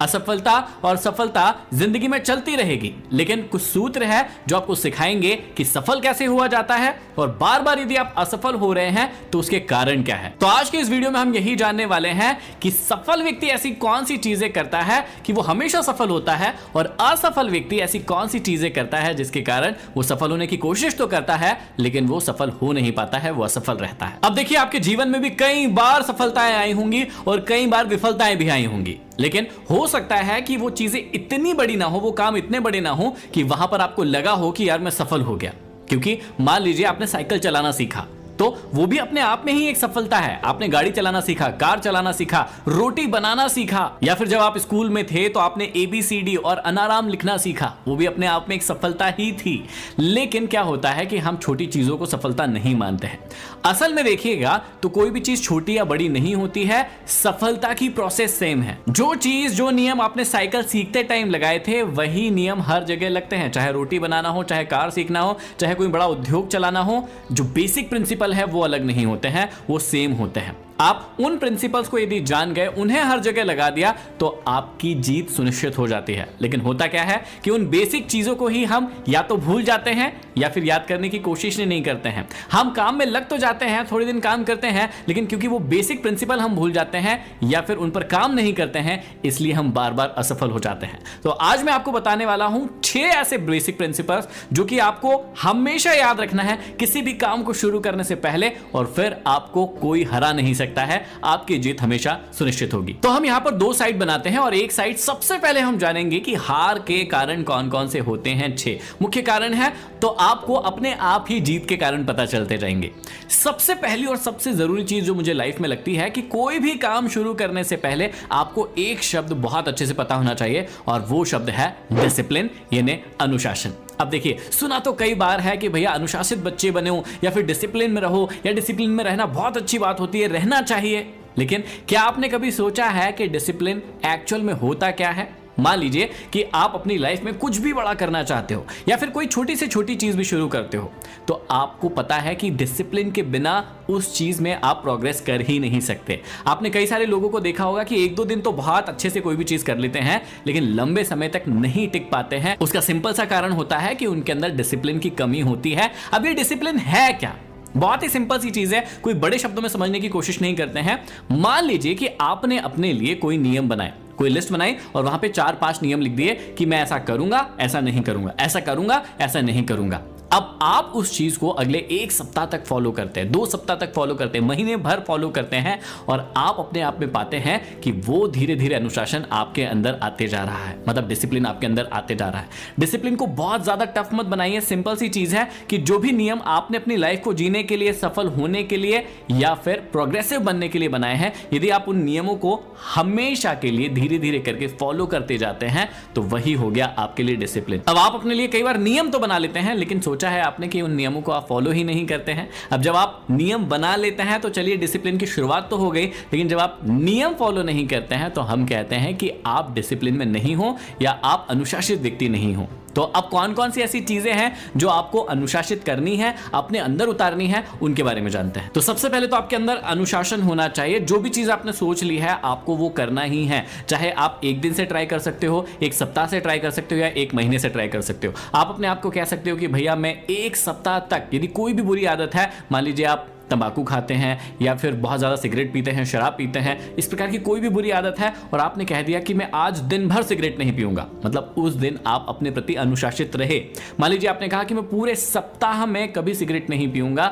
असफलता और सफलता जिंदगी में चलती रहेगी, लेकिन कुछ सूत्र है जो आपको सिखाएंगे कि सफल कैसे हुआ जाता है और बार बार यदि आप असफल हो रहे हैं तो उसके कारण क्या है। तो आज के इस वीडियो में हम यही जानने वाले हैं कि सफल व्यक्ति ऐसी कौन सी चीजें करता है कि वो हमेशा सफल होता है और असफल व्यक्ति ऐसी कौन सी चीजें करता है जिसके कारण वो सफल होने की कोशिश तो करता है लेकिन वो सफल हो नहीं पाता है, वो असफल रहता है। अब देखिए, आपके जीवन में भी कई बार सफलताएं आई होंगी और कई बार विफलताएं भी आई होंगी, लेकिन हो सकता है कि वो चीजें इतनी बड़ी ना हो, वो काम इतने बड़े ना हो कि वहां पर आपको लगा हो कि यार मैं सफल हो गया। क्योंकि मान लीजिए आपने साइकिल चलाना सीखा तो वो भी अपने आप में ही एक सफलता है। आपने गाड़ी चलाना सीखा, कार चलाना सीखा, रोटी बनाना सीखा, या फिर जब आप स्कूल में थे तो आपने ABCD और अनाराम लिखना सीखा, वो भी अपने आप में एक सफलता ही थी। लेकिन क्या होता है कि हम छोटी चीजों को सफलता नहीं मानते हैं। असल में देखिएगा तो कोई भी चीज छोटी या बड़ी नहीं होती है, सफलता की प्रोसेस सेम है। जो चीज, जो नियम आपने साइकिल सीखते टाइम लगाए थे वही नियम हर जगह लगते हैं, चाहे रोटी बनाना हो, चाहे कार सीखना हो, चाहे कोई बड़ा उद्योग चलाना हो। जो बेसिक प्रिंसिपल है वो अलग नहीं होते हैं, वो सेम होते हैं। आप उन प्रिंसिपल्स को यदि जान गए, उन्हें हर जगह लगा दिया तो आपकी जीत सुनिश्चित हो जाती है। लेकिन होता क्या है कि उन बेसिक चीजों को ही हम या तो भूल जाते हैं या फिर याद करने की कोशिश नहीं करते हैं। हम काम में लग तो जाते हैं, थोड़े दिन काम करते हैं, लेकिन क्योंकि वो बेसिक प्रिंसिपल हम भूल जाते हैं या फिर उन पर काम नहीं करते हैं, इसलिए हम बार बार असफल हो जाते हैं। तो आज मैं आपको बताने वाला हूं 6 ऐसे बेसिक प्रिंसिपल्स जो कि आपको हमेशा याद रखना है किसी भी काम को शुरू करने से पहले, और फिर आपको कोई हरा नहीं सकता है, आपकी जीत हमेशा सुनिश्चित होगी। तो हम यहां पर 2 साइड बनाते हैं और एक साइड सबसे पहले हम जानेंगे कि हार के कारण कौन कौन से होते हैं। 6 मुख्य कारण है, तो आपको अपने आप ही जीत के कारण पता चलते जाएंगे। सबसे पहली और सबसे जरूरी चीज जो मुझे लाइफ में लगती है कि कोई भी काम शुरू करने से पहले आपको एक शब्द बहुत अच्छे से पता होना चाहिए और वो शब्द है डिसिप्लिन, यानी अनुशासन। अब देखिए, सुना तो कई बार है कि भैया अनुशासित बच्चे बने हो या फिर डिसिप्लिन में रहो, या डिसिप्लिन में रहना बहुत अच्छी बात होती है, रहना चाहिए। लेकिन क्या आपने कभी सोचा है कि डिसिप्लिन एक्चुअल में होता क्या है? मान लीजिए कि आप अपनी लाइफ में कुछ भी बड़ा करना चाहते हो या फिर कोई छोटी से छोटी चीज भी शुरू करते हो, तो आपको पता है कि डिसिप्लिन के बिना उस चीज में आप प्रोग्रेस कर ही नहीं सकते। आपने कई सारे लोगों को देखा होगा कि 1-2 दिन तो बहुत अच्छे से कोई भी चीज कर लेते हैं लेकिन लंबे समय तक नहीं टिक पाते हैं। उसका सिंपल सा कारण होता है कि उनके अंदर डिसिप्लिन की कमी होती है। अब ये डिसिप्लिन है क्या? बहुत ही सिंपल सी चीज है, कोई बड़े शब्दों में समझने की कोशिश नहीं करते हैं। मान लीजिए कि आपने अपने लिए कोई नियम बनाए, कोई लिस्ट बनाई और वहां पे 4-5 नियम लिख दिए कि मैं ऐसा करूंगा, ऐसा नहीं करूंगा, ऐसा करूंगा, ऐसा नहीं करूंगा। अब आप उस चीज को अगले 1 सप्ताह तक फॉलो करते हैं, 2 सप्ताह तक फॉलो करते हैं, महीने भर फॉलो करते हैं और आप अपने आप में पाते हैं कि वो धीरे धीरे अनुशासन आपके अंदर आते जा रहा है, मतलब डिसिप्लिन आपके अंदर आते जा रहा है। डिसिप्लिन को बहुत ज्यादा टफ मत बनाइए, सिंपल सी चीज है कि जो भी नियम आपने अपनी लाइफ को जीने के लिए, सफल होने के लिए या फिर प्रोग्रेसिव बनने के लिए बनाए हैं, यदि आप उन नियमों को हमेशा के लिए धीरे धीरे करके फॉलो करते जाते हैं तो वही हो गया आपके लिए डिसिप्लिन। अब आप अपने लिए कई बार नियम तो बना लेते हैं लेकिन चाहे आपने कि उन नियमों को आप फॉलो ही नहीं करते हैं। अब जब आप नियम बना लेते हैं तो चलिए डिसिप्लिन की शुरुआत तो हो गई, लेकिन जब आप नियम फॉलो नहीं करते हैं तो हम कहते हैं कि आप डिसिप्लिन में नहीं हो या आप अनुशासित व्यक्ति नहीं हो। तो अब कौन कौन सी ऐसी चीजें हैं जो आपको अनुशासित करनी है, अपने अंदर उतारनी है, उनके बारे में जानते हैं। तो सबसे पहले तो आपके अंदर अनुशासन होना चाहिए। जो भी चीज आपने सोच ली है आपको वो करना ही है, चाहे आप 1 दिन से ट्राई कर सकते हो, 1 सप्ताह से ट्राई कर सकते हो या 1 महीने से ट्राई कर सकते हो। आप अपने आप को कह सकते हो कि भैया मैं 1 सप्ताह तक, यदि कोई भी बुरी आदत है, मान लीजिए आप तंबाकू खाते हैं या फिर बहुत ज़्यादा सिगरेट पीते हैं, शराब पीते हैं, इस प्रकार की कोई भी बुरी आदत है और आपने कह दिया कि मैं आज दिन भर सिगरेट नहीं पीऊंगा, मतलब उस दिन आप अपने प्रति अनुशासित रहे। मान लीजिए आपने कहा कि मैं पूरे सप्ताह में कभी सिगरेट नहीं पीऊंगा,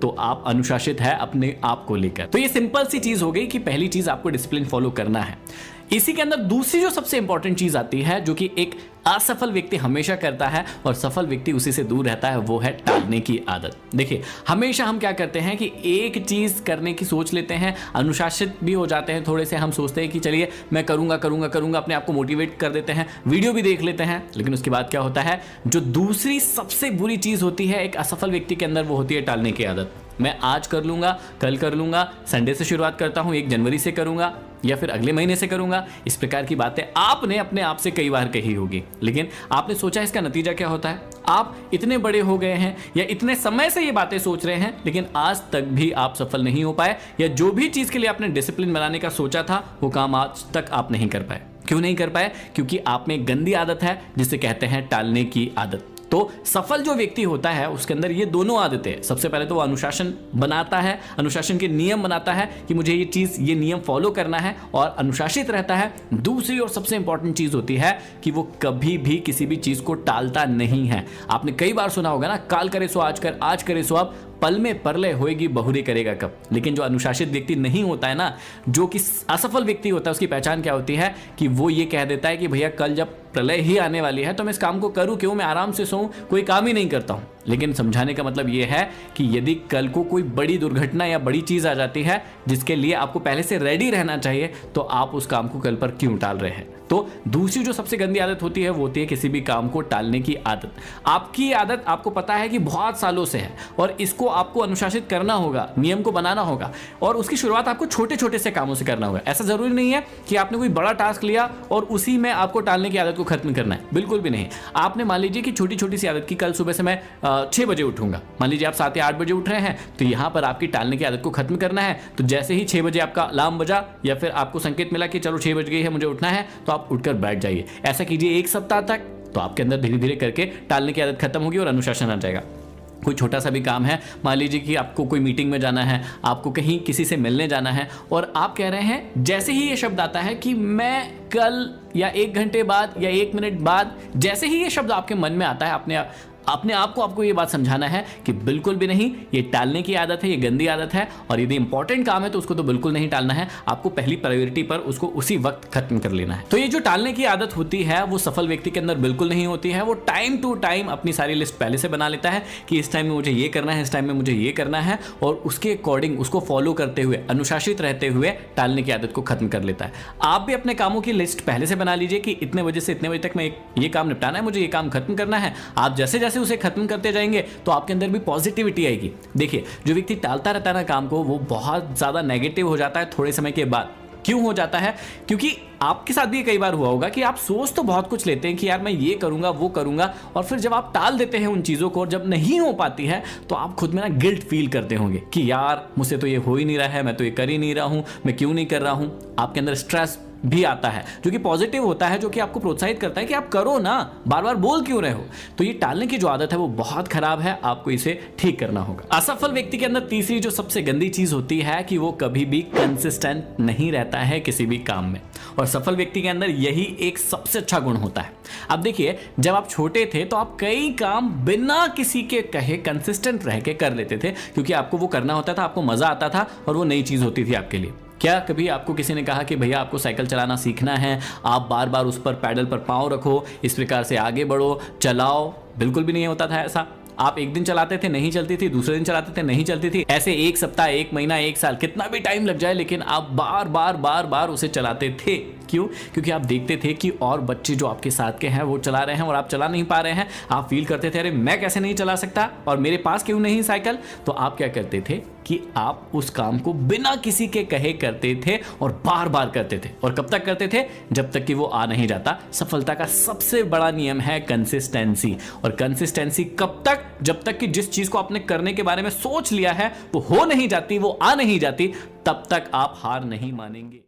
तो आप अनुशासित है अपने आप को लेकर। तो ये सिंपल सी चीज हो गई कि पहली चीज आपको डिसिप्लिन फॉलो करना है। इसी के अंदर दूसरी जो सबसे इंपॉर्टेंट चीज आती है जो कि एक असफल व्यक्ति हमेशा करता है और सफल व्यक्ति उसी से दूर रहता है, वो है टालने की आदत। देखिए, हमेशा हम क्या करते हैं कि एक चीज करने की सोच लेते हैं, अनुशासित भी हो जाते हैं थोड़े से, हम सोचते हैं कि चलिए मैं करूंगा करूंगा करूंगा, अपने आप को मोटिवेट कर देते हैं, वीडियो भी देख लेते हैं, लेकिन उसके बाद क्या होता है, जो दूसरी सबसे बुरी चीज होती है एक असफल व्यक्ति के अंदर, वो होती है टालने की आदत। मैं आज कर लूंगा, कल कर लूंगा, संडे से शुरुआत करता हूं, 1 जनवरी से करूंगा या फिर अगले महीने से करूंगा। इस प्रकार की बातें आपने अपने आप से कई बार कही होगी, लेकिन आपने सोचा इसका नतीजा क्या होता है? आप इतने बड़े हो गए हैं या इतने समय से ये बातें सोच रहे हैं, लेकिन आज तक भी आप सफल नहीं हो पाए, या जो भी चीज के लिए आपने डिसिप्लिन बनाने का सोचा था वो काम आज तक आप नहीं कर पाए। क्यों नहीं कर पाए? क्योंकि आप में एक गंदी आदत है जिसे कहते हैं टालने की आदत। तो सफल जो व्यक्ति होता है उसके अंदर ये दोनों आदतें हैं। सबसे पहले तो वो अनुशासन बनाता है, अनुशासन के नियम बनाता है कि मुझे ये चीज, ये नियम फॉलो करना है और अनुशासित रहता है। दूसरी और सबसे इंपॉर्टेंट चीज होती है कि वो कभी भी किसी भी चीज को टालता नहीं है। आपने कई बार सुना होगा ना, काल करे सो आज कर, आज करे सो अब, पल में परलय होएगी बहुरी करेगा कब। लेकिन जो अनुशासित व्यक्ति नहीं होता है ना, जो कि असफल व्यक्ति होता है, उसकी पहचान क्या होती है कि वो ये कह देता है कि भैया कल जब प्रलय ही आने वाली है तो मैं इस काम को करूं क्यों, मैं आराम से सोऊं, कोई काम ही नहीं करता हूं। लेकिन समझाने का मतलब ये है कि यदि कल को कोई बड़ी दुर्घटना या बड़ी चीज आ जाती है जिसके लिए आपको पहले से रेडी रहना चाहिए, तो आप उस काम को कल पर क्यों टाल रहे हैं। तो दूसरी जो सबसे गंदी आदत होती है वो होती है किसी भी काम को टालने की आदत। आपकी आदत आपको पता है कि बहुत सालों से है और इसको आपको अनुशासित करना होगा, नियम को बनाना होगा और उसकी शुरुआत आपको छोटे छोटे से कामों से करना होगा। ऐसा जरूरी नहीं है कि आपने कोई बड़ा टास्क लिया और उसी में आपको टालने की आदत को खत्म करना है, बिल्कुल भी नहीं। आपने मान लीजिए कि छोटी छोटी सी आदत की, कल सुबह से मैं 6 बजे उठूंगा, मान लीजिए आप 7 या 8 बजे उठ रहे हैं, तो यहां पर आपकी टालने की आदत को खत्म करना है। तो जैसे ही 6 बजे आपका अलार्म बजा या फिर आपको संकेत मिला कि चलो 6 बज गई है, मुझे उठना है, तो आप उठकर बैठ जाइए। ऐसा कीजिए 1 सप्ताह तक, तो आपके अंदर धीरे धीरे करके टालने की आदत खत्म होगी और अनुशासन आ जाएगा। कोई छोटा सा भी काम है, मान लीजिए कि आपको कोई मीटिंग में जाना है, आपको कहीं किसी से मिलने जाना है और आप कह रहे हैं, जैसे ही ये शब्द आता है कि मैं कल या 1 घंटे बाद या 1 मिनट बाद, जैसे ही ये शब्द आपके मन में आता है, अपने आप को आपको ये बात समझाना है कि बिल्कुल भी नहीं, ये टालने की आदत है, ये गंदी आदत है और यदि इंपॉर्टेंट काम है तो उसको तो बिल्कुल नहीं टालना है, आपको पहली प्रायोरिटी पर उसको उसी वक्त खत्म कर लेना है। तो ये जो टालने की आदत होती है वो सफल व्यक्ति के अंदर बिल्कुल नहीं होती है। वो टाइम टू टाइम अपनी सारी लिस्ट पहले से बना लेता है कि इस टाइम में मुझे ये करना है, इस टाइम में मुझे ये करना है और उसके अकॉर्डिंग उसको फॉलो करते हुए, अनुशासित रहते हुए टालने की आदत को खत्म कर लेता है। आप भी अपने कामों की लिस्ट पहले से बना लीजिए कि इतने बजे से इतने बजे तक मैं ये काम निपटाना है, मुझे ये काम खत्म करना है। आप जैसे जैसे उसे खत्म करते जाएंगे तो आपके अंदर भी पॉजिटिविटी आएगी। देखिए, जो व्यक्ति टालता रहता है ना काम को, वो बहुत ज्यादा नेगेटिव हो जाता है थोड़े समय के बाद। क्यों हो जाता है? क्योंकि आपके साथ भी कई बार हुआ होगा कि आप सोच तो बहुत कुछ लेते हैं कि यार मैं ये करूंगा, वो करूंगा, और फिर जब आप टाल देते हैं उन चीजों को और जब नहीं हो पाती है तो आप खुद में ना गिल्ट फील करते होंगे कि यार मुझसे तो ये हो ही नहीं रहा है, मैं तो ये कर ही नहीं रहा हूं, मैं क्यों नहीं कर रहा हूं। आपके अंदर स्ट्रेस भी आता है जो कि पॉजिटिव होता है, जो कि आपको प्रोत्साहित करता है कि आप करो ना, बार बार बोल क्यों रहे हो। तो ये टालने की जो आदत है वो बहुत खराब है, आपको इसे ठीक करना होगा। असफल व्यक्ति के अंदर तीसरी जो सबसे गंदी चीज होती है कि वो कभी भी कंसिस्टेंट नहीं रहता है किसी भी काम में, और सफल व्यक्ति के अंदर यही एक सबसे अच्छा गुण होता है। अब देखिए, जब आप छोटे थे तो आप कई काम बिना किसी के कहे कंसिस्टेंट रह के कर लेते थे, क्योंकि आपको वो करना होता था, आपको मजा आता था और वो नई चीज होती थी आपके लिए। क्या कभी आपको किसी ने कहा कि भैया आपको साइकिल चलाना सीखना है, आप बार बार उस पर पैडल पर पाँव रखो, इस प्रकार से आगे बढ़ो, चलाओ? बिल्कुल भी नहीं होता था ऐसा। आप एक दिन चलाते थे, नहीं चलती थी, दूसरे दिन चलाते थे, नहीं चलती थी, ऐसे 1 सप्ताह, 1 महीना, 1 साल, कितना भी टाइम लग जाए, लेकिन आप बार बार बार बार उसे चलाते थे। क्यों? क्योंकि आप देखते थे कि और बच्चे जो आपके साथ के हैं वो चला रहे हैं और आप चला नहीं पा रहे हैं। आप फील करते थे अरे मैं कैसे नहीं चला सकता और मेरे पास क्यों नहीं साइकिल। तो आप क्या करते थे कि आप उस काम को बिना किसी के कहे करते थे और बार बार करते थे। और कब तक करते थे? जब तक कि वो आ नहीं जाता। सफलता का सबसे बड़ा नियम है कंसिस्टेंसी। और कंसिस्टेंसी कब तक? जब तक कि जिस चीज को आपने करने के बारे में सोच लिया है वो हो नहीं जाती, वो आ नहीं जाती, तब तक आप हार नहीं मानेंगे।